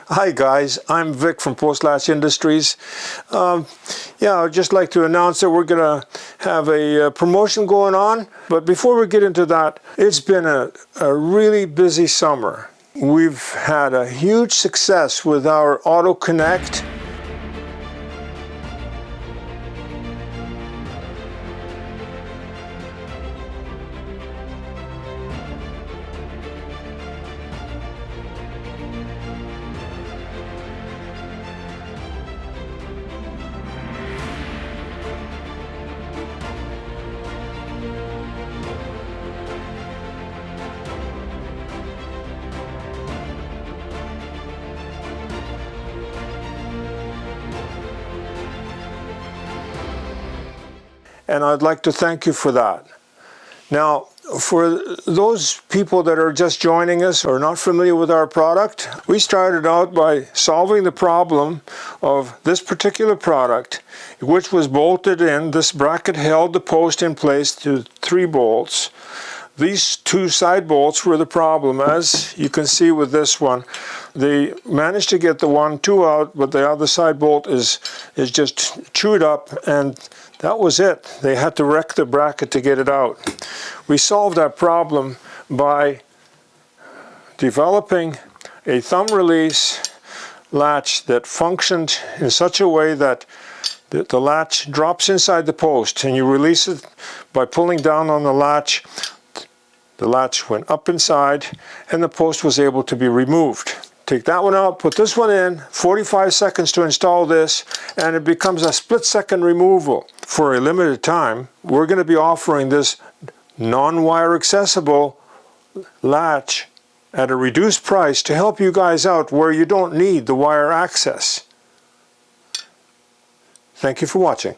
Hi guys, I'm Vic from Post Latch Industries. I'd just like to announce that we're going to have a promotion going on. But before we get into that, it's been a really busy summer. We've had a huge success with our Auto Connect. And I'd like to thank you for that. Now, for those people that are just joining us or not familiar with our product, we started out by solving the problem of this particular product, which was bolted in. This bracket held the post in place to 3 bolts. These 2 side bolts were the problem. As you can see with this one, they managed to get the 1-2 out, but the other side bolt is just chewed up, and that was it. They had to wreck the bracket to get it out. We solved that problem by developing a thumb release latch that functioned in such a way that the latch drops inside the post, and you release it by pulling down on the latch. The latch went up inside, and the post was able to be removed. Take that one out, put this one in, 45 seconds to install this, and it becomes a split-second removal. For a limited time, we're going to be offering this non-wire accessible latch at a reduced price to help you guys out where you don't need the wire access. Thank you for watching.